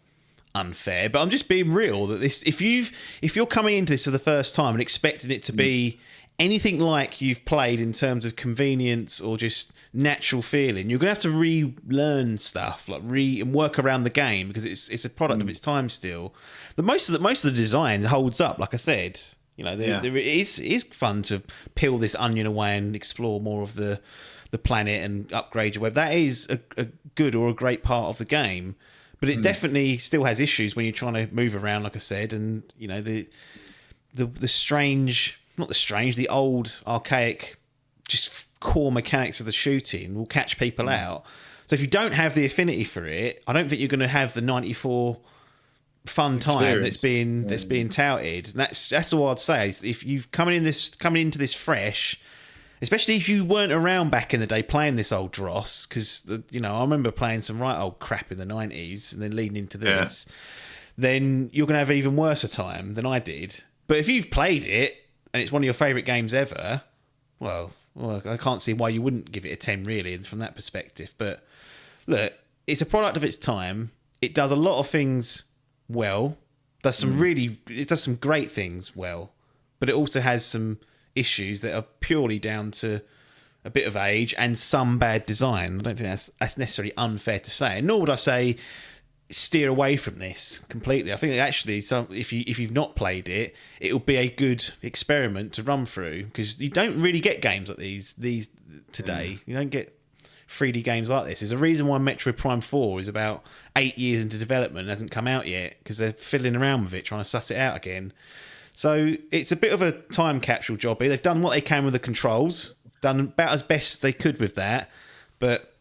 unfair. But I'm just being real that this, if you're coming into this for the first time and expecting it to be anything like you've played in terms of convenience or just natural feeling, you're gonna have to relearn stuff, like and work around the game, because it's a product of its time still. But most of the design holds up, like I said. You know, it is fun to peel this onion away and explore more of the planet and upgrade your web. That is a good or a great part of the game, but it definitely still has issues when you're trying to move around, like I said, and you know the old archaic, just core mechanics of the shooting will catch people out. So if you don't have the affinity for it, I don't think you're going to have the 94 fun time that's being touted. And that's all I'd say. Is if you've coming into this fresh, especially if you weren't around back in the day playing this old dross, because I remember playing some right old crap in the 90s and then leading into this, then you're going to have even worse a time than I did. But if you've played it and it's one of your favourite games ever, well, I can't see why you wouldn't give it a 10 really from that perspective. But look, it's a product of its time. It does a lot of things well, it does some great things well, but it also has some issues that are purely down to a bit of age and some bad design. I don't think that's necessarily unfair to say, nor would I say steer away from this completely. I think actually, if you've not played it, it'll be a good experiment to run through, because you don't really get games like these today. You don't get 3D games like this. There's a reason why Metroid Prime 4 is about 8 years into development and hasn't come out yet, because they're fiddling around with it, trying to suss it out again. So it's a bit of a time capsule job here. They've done what they can with the controls, done about as best they could with that, but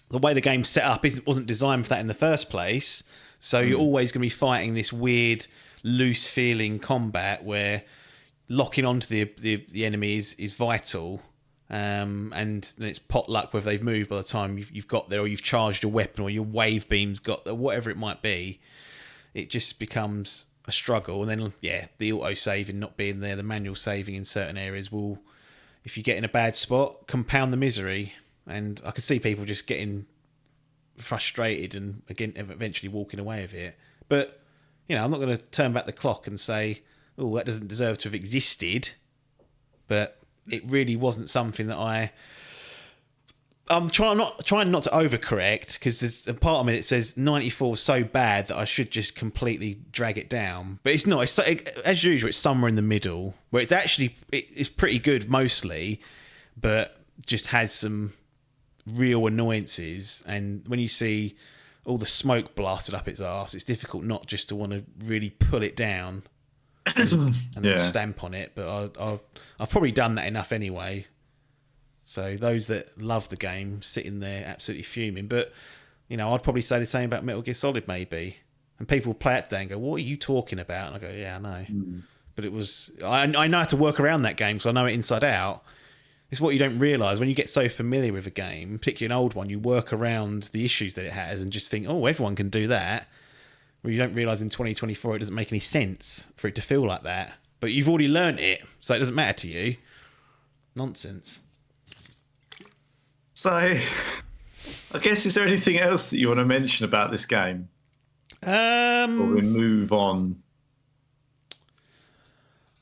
the way the game's set up wasn't designed for that in the first place. So you're always going to be fighting this weird, loose feeling combat where locking onto the enemy is vital. And then it's potluck whether they've moved by the time you've got there, or you've charged your weapon, or your wave beam's got there, whatever it might be. It just becomes a struggle. And then, the auto-saving not being there, the manual saving in certain areas will, if you get in a bad spot, compound the misery. And I could see people just getting frustrated and, again, eventually walking away with it. But, I'm not going to turn back the clock and say, oh, that doesn't deserve to have existed. But it really wasn't something that I'm trying not to overcorrect, because there's a part of me that says 94 is so bad that I should just completely drag it down. But it's not. It's as usual. It's somewhere in the middle, where it's pretty good mostly, but just has some real annoyances. And when you see all the smoke blasted up its arse, it's difficult not just to want to really pull it down and stamp on it. But I've probably done that enough anyway. So those that love the game sitting there absolutely fuming. But I'd probably say the same about Metal Gear Solid maybe. And people play it today and go, "What are you talking about?" And I go, "Yeah, I know." But it was I know how to work around that game, so I know it inside out. It's what you don't realise when you get so familiar with a game, particularly an old one. You work around the issues that it has and just think, "Oh, everyone can do that." Well, you don't realise in 2024 it doesn't make any sense for it to feel like that. But you've already learnt it, so it doesn't matter to you. Nonsense. So, I guess, is there anything else that you want to mention about this game? Or we move on?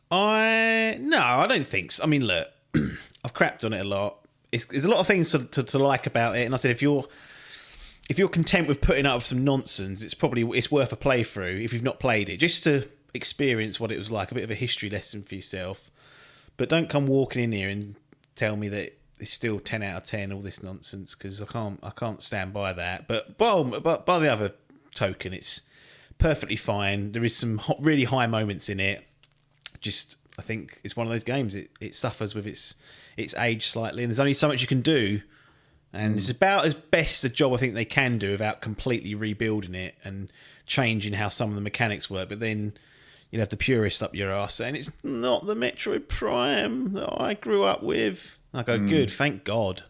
No, I don't think so. I mean, look, I've crapped on it a lot. There's a lot of things to like about it, and I said if you're content with putting up with some nonsense, it's worth a playthrough if you've not played it, just to experience what it was like, a bit of a history lesson for yourself. But don't come walking in here and tell me that it's still 10 out of 10, all this nonsense, because I can't stand by that. But by the other token, it's perfectly fine. There is some really high moments in it. Just, I think it's one of those games. It suffers with its age slightly, and there's only so much you can do. And it's about as best a job I think they can do without completely rebuilding it and changing how some of the mechanics work. But then you'll have the purists up your arse saying it's not the Metroid Prime that I grew up with. I go, good, thank God.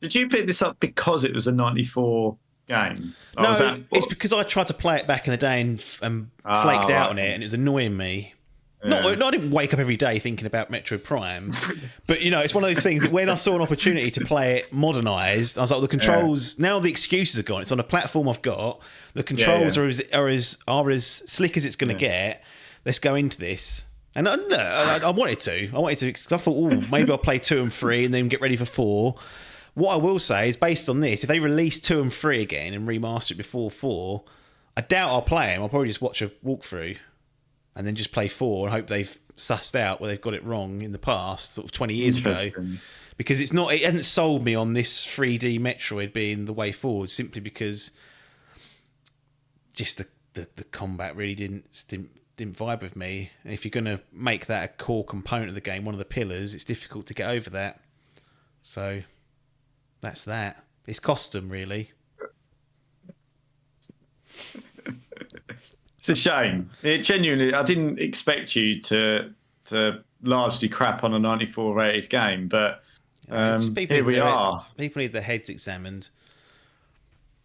Did you pick this up because it was a 94 game? No, it's because I tried to play it back in the day and flaked out on it, and it was annoying me. Not, I didn't wake up every day thinking about Metroid Prime, but it's one of those things that when I saw an opportunity to play it modernised, I was like, the controls now the excuses are gone. It's on a platform I've got. The controls are as slick as it's going to get. Let's go into this. And I wanted to, because I thought, maybe I'll play 2 and 3 and then get ready for 4. What I will say is, based on this, if they release 2 and 3 again and remaster it before 4, I doubt I'll play them. I'll probably just watch a walkthrough and then just play 4 and hope they've sussed out where they've got it wrong in the past, sort of 20 years ago. Because it hasn't sold me on this 3D Metroid being the way forward, simply because just the combat really didn't vibe with me. And if you're going to make that a core component of the game, one of the pillars, it's difficult to get over that. So that's that. It's cost them, really. It's a shame. It genuinely, I didn't expect you to largely crap on a 94 rated game, but here we are. People need their heads examined.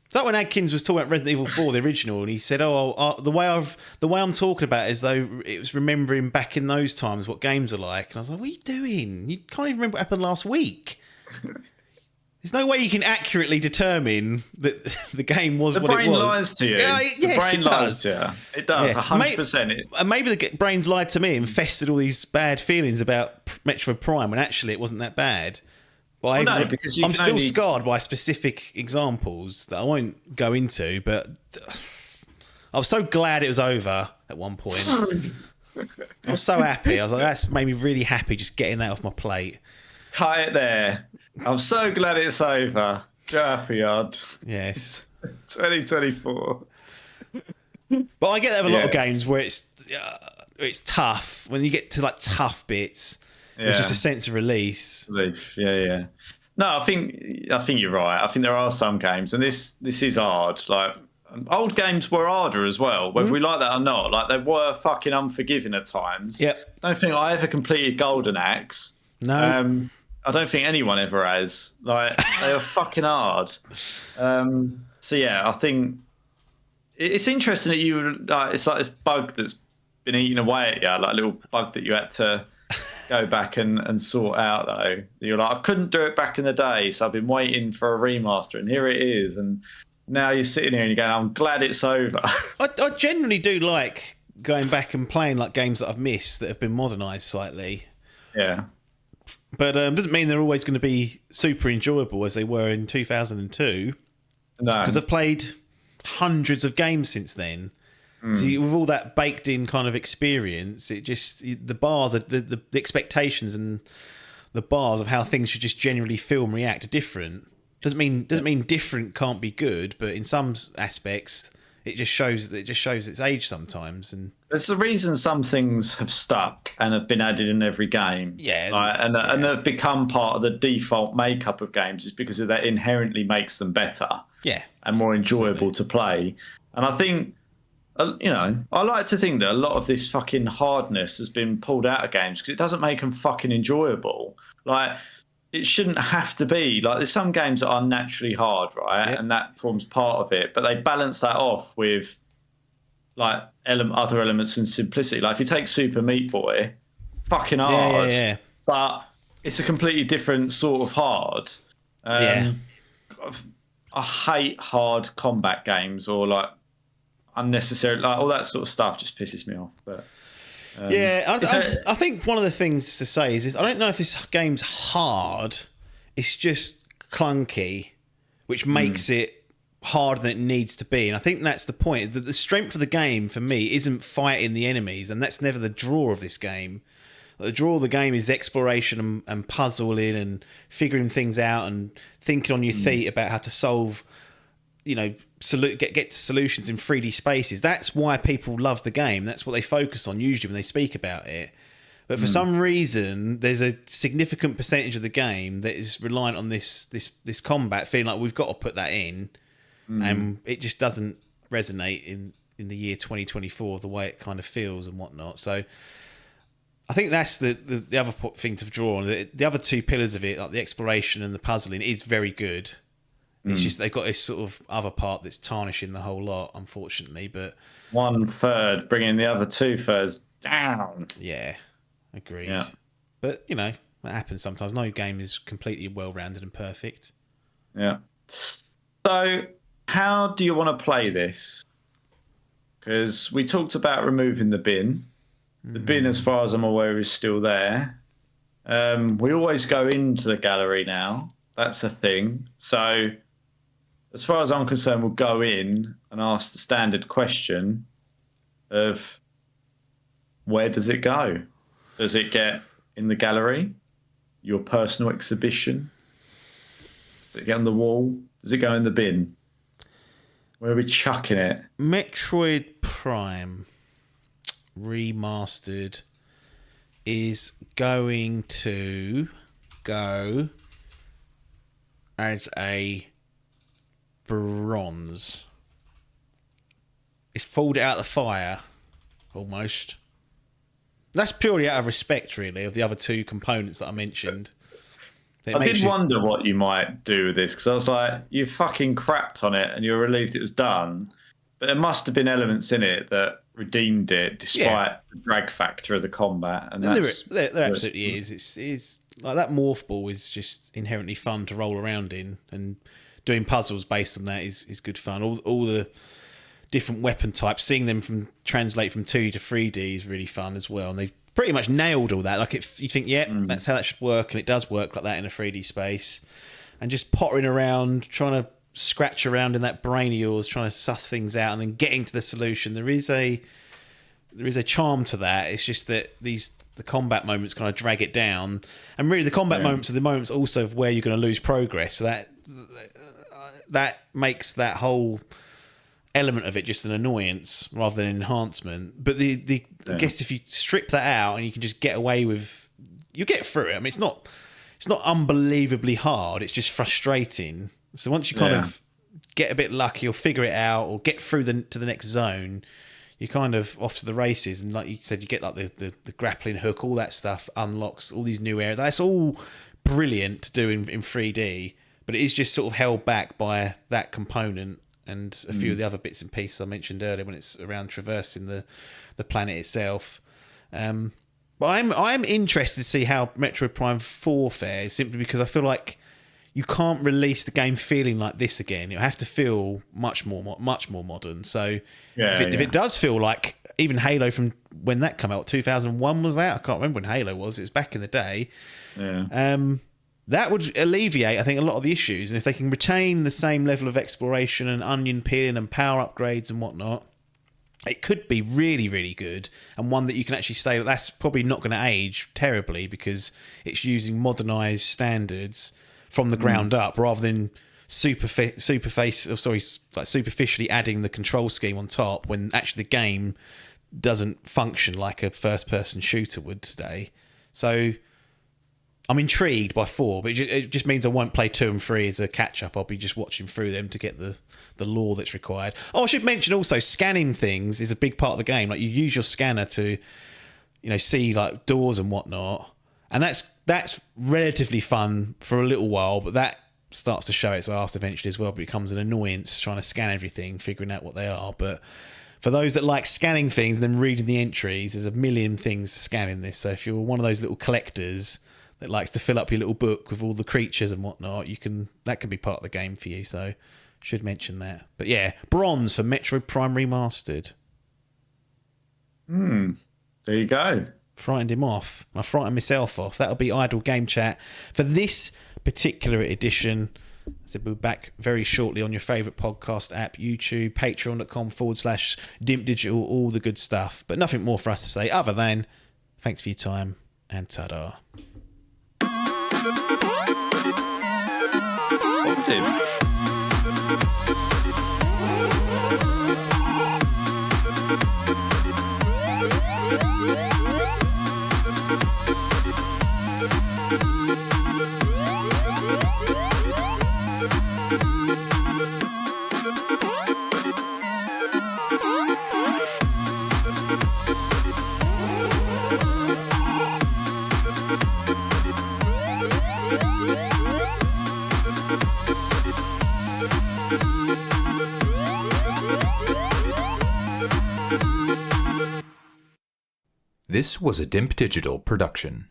It's like when Adkins was talking about Resident Evil 4, the original, and he said, the way I'm talking about it is though it was remembering back in those times what games are like. And I was like, what are you doing? You can't even remember what happened last week. There's no way you can accurately determine that the game was what it was. The brain lies to you. Yes, the brain lies to you. It does, 100%. And maybe the brain's lied to me and festered all these bad feelings about Metroid Prime when actually it wasn't that bad. But I'm still scarred by specific examples that I won't go into, but I was so glad it was over at one point. I was so happy. I was like, that's made me really happy just getting that off my plate. Cut it there. I'm so glad it's over. Happy odd. Yes. 2024. But I get that with a lot of games where it's tough. When you get to like tough bits, there's just a sense of release. Yeah. No, I think you're right. I think there are some games, and this is hard. Like old games were harder as well, whether we like that or not. Like they were fucking unforgiving at times. Yeah. I don't think I ever completed Golden Axe. No. I don't think anyone ever has. Like they are fucking hard. So yeah, I think it's interesting that you it's like this bug that's been eating away at you, like a little bug that you had to go back and sort out. Though you're like, I couldn't do it back in the day, so I've been waiting for a remaster, and here it is. And now you're sitting here and you're going, I'm glad it's over. I generally do like going back and playing like games that I've missed that have been modernised slightly. Yeah. But it doesn't mean they're always going to be super enjoyable as they were in 2002. No. Because I've played hundreds of games since then. So with all that baked in kind of experience, it just, the bars, the expectations and the bars of how things should just generally feel and react are different. Doesn't mean different can't be good, but in some aspects, it just shows its age sometimes. And there's the reason some things have stuck and have been added in every game. Yeah. And they've become part of the default makeup of games, is because that inherently makes them better. Yeah. And more enjoyable to play. And I think, I like to think that a lot of this fucking hardness has been pulled out of games because it doesn't make them fucking enjoyable. Like, it shouldn't have to be. Like, there's some games that are naturally hard, right? Yep. And that forms part of it. But they balance that off with, like, other elements and simplicity. Like, if you take Super Meat Boy, fucking hard. Yeah. But it's a completely different sort of hard. I hate hard combat games or, like, unnecessary, like all that sort of stuff just pisses me off. But I think one of the things to say is I don't know if this game's hard, it's just clunky, which makes it harder than it needs to be. And I think that's the point. The strength of the game for me isn't fighting the enemies, and that's never the draw of this game. The draw of the game is the exploration and puzzling and figuring things out and thinking on your feet about how to solve, get to solutions in 3D spaces. That's why people love the game. That's what they focus on usually when they speak about it. But for some reason, there's a significant percentage of the game that is reliant on this combat, feeling like we've got to put that in, and it just doesn't resonate in the year 2024 the way it kind of feels and whatnot. So I think that's the other thing to draw on. The other two pillars of it, like the exploration and the puzzling, is very good. It's just they've got this sort of other part that's tarnishing the whole lot, unfortunately. But 1/3, bringing the other 2/3 down. Yeah, agreed. Yeah. But, you know, that happens sometimes. No game is completely well-rounded and perfect. Yeah. So, how do you want to play this? Because we talked about removing the bin. The bin, as far as I'm aware, is still there. We always go into the gallery now. That's a thing. So, as far as I'm concerned, we'll go in and ask the standard question of where does it go? Does it get in the gallery? Your personal exhibition? Does it get on the wall? Does it go in the bin? Where are we chucking it? Metroid Prime Remastered is going to go as a bronze. It's pulled it out of the fire, almost. That's purely out of respect, really, of the other two components that I mentioned. I did wonder what you might do with this, because I was like, you fucking crapped on it and you're relieved it was done. But there must have been elements in it that redeemed it, despite the drag factor of the combat. And there absolutely is. It's like that morph ball is just inherently fun to roll around in, and doing puzzles based on that is good fun. All the different weapon types, seeing them translate from 2D to 3D is really fun as well. And they've pretty much nailed all that. Like, if you think, that's how that should work, and it does work like that in a 3D space. And just pottering around, trying to scratch around in that brain of yours, trying to suss things out, and then getting to the solution. There is a charm to that. It's just that the combat moments kind of drag it down, and really the combat moments are the moments also of where you're going to lose progress. So that makes that whole element of it just an annoyance rather than an enhancement. But I guess if you strip that out and you can just get away with, you get through it. I mean, it's not unbelievably hard. It's just frustrating. So once you kind of get a bit lucky or figure it out or get through to the next zone, you're kind of off to the races. And like you said, you get like the grappling hook, all that stuff unlocks all these new areas. That's all brilliant to do in 3D, but it is just sort of held back by that component and a few of the other bits and pieces I mentioned earlier when it's around traversing the planet itself. But I'm interested to see how Metroid Prime 4 fares, simply because I feel like you can't release the game feeling like this again. It'll have to feel much more modern. So if it does feel like even Halo from when that came out, 2001 was that? I can't remember when Halo was. It was back in the day. Yeah. That would alleviate, I think, a lot of the issues. And if they can retain the same level of exploration and onion peeling and power upgrades and whatnot, it could be really, really good, and one that you can actually say that that's probably not going to age terribly because it's using modernised standards from the ground up rather than superficially adding the control scheme on top when actually the game doesn't function like a first-person shooter would today. So I'm intrigued by 4, but it just means I won't play 2 and 3 as a catch-up. I'll be just watching through them to get the lore that's required. Oh, I should mention also, scanning things is a big part of the game. Like, you use your scanner to, see like doors and whatnot, and that's relatively fun for a little while, but that starts to show its arse eventually as well. It becomes an annoyance trying to scan everything, figuring out what they are. But for those that like scanning things and then reading the entries, there's a million things to scan in this. So if you're one of those little collectors that likes to fill up your little book with all the creatures and whatnot, that can be part of the game for you. So should mention that. But yeah, bronze for Metroid Prime Remastered. There you go. Frightened him off. I frightened myself off. That'll be Idle Game Chat for this particular edition. I said we'll be back very shortly on your favourite podcast app, YouTube, patreon.com/Dimp Digital, all the good stuff. But nothing more for us to say other than thanks for your time and ta-da. This was a Dimp Digital production.